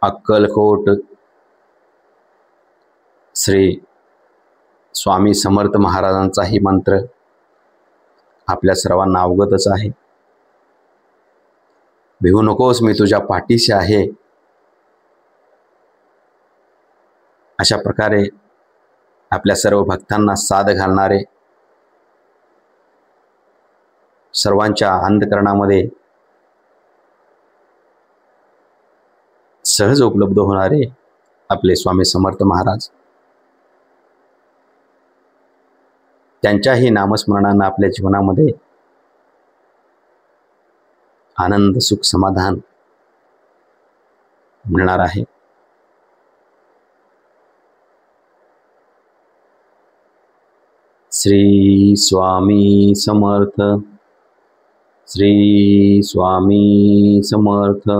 अक्कलकोट श्री स्वामी समर्थ महाराजांचाही मंत्र आपल्या सर्वांना अवगतच आहे। भिवू नकोस, मी तुझ्या पाठीशी आहे। अशा प्रकारे आपल्या सर्व भक्तांना साद घालणारे, सर्वांच्या अंतःकरणामध्ये सहज उपलब्ध होणारे आपले स्वामी समर्थ महाराज, त्यांच्याही नामस्मरणानं आपल्या जीवनामध्ये आनंद, सुख, समाधान मिळणार आहे। श्री स्वामी समर्थ, श्री स्वामी समर्थ,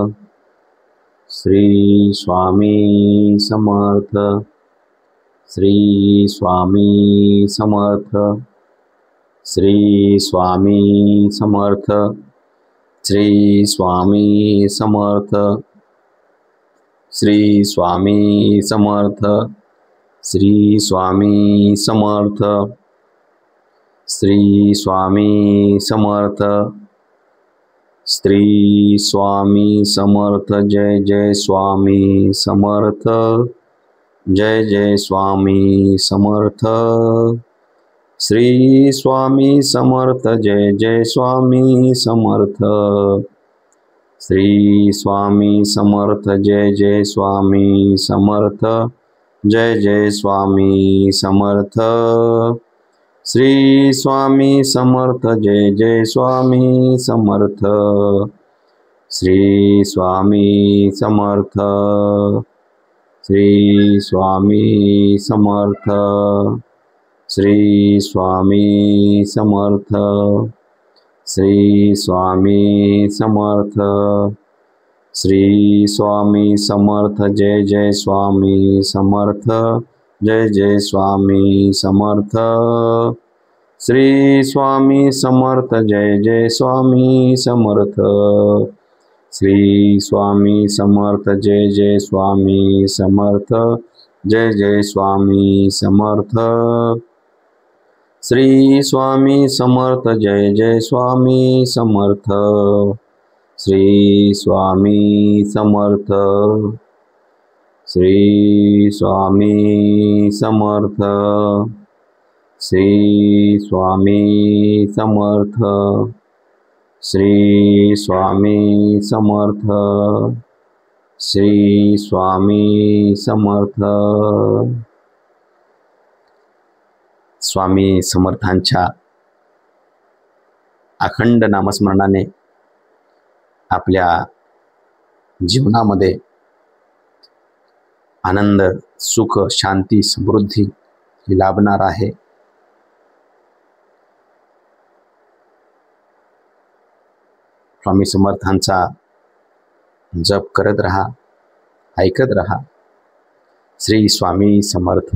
श्री स्वामी समर्थ, श्री स्वामी समर्थ, श्री स्वामी समर्थ, श्री स्वामी समर्थ, श्री स्वामी समर्थ, श्री स्वामी समर्थ, श्री स्वामी समर्थ, श्री स्वामी समर्थ। जय जय स्वामी समर्थ, जय जय स्वामी समर्थ, श्री स्वामी समर्थ, जय जय स्वामी समर्थ, श्री स्वामी समर्थ, जय जय स्वामी समर्थ, जय जय स्वामी समर्थ, श्री स्वामी समर्थ, जय जय स्वामी समर्थ, श्री स्वामी समर्थ, श्री स्वामी समर्थ, श्री स्वामी समर्थ, श्री स्वामी समर्थ, श्री स्वामी समर्थ, जय जय स्वामी समर्थ, जय जय स्वामी समर्थ, श्री स्वामी समर्थ, जय जय स्वामी समर्थ, श्री स्वामी समर्थ, जय जय स्वामी समर्थ, जय जय स्वामी समर्थ, श्री स्वामी समर्थ, जय जय स्वामी समर्थ, श्री स्वामी समर्थ, श्री स्वामी समर्थ, श्री स्वामी समर्थ, श्री स्वामी समर्थ, श्री स्वामी समर्थ। स्वामी समर्थांच्या अखंड नामस्मरणाने आपल्या जीवनामध्ये आनंद, सुख, शांती, समृद्धी लाभणार आहे। स्वामी समर्थांचा जप करत रहा, ऐकत रहा। श्री स्वामी समर्थ।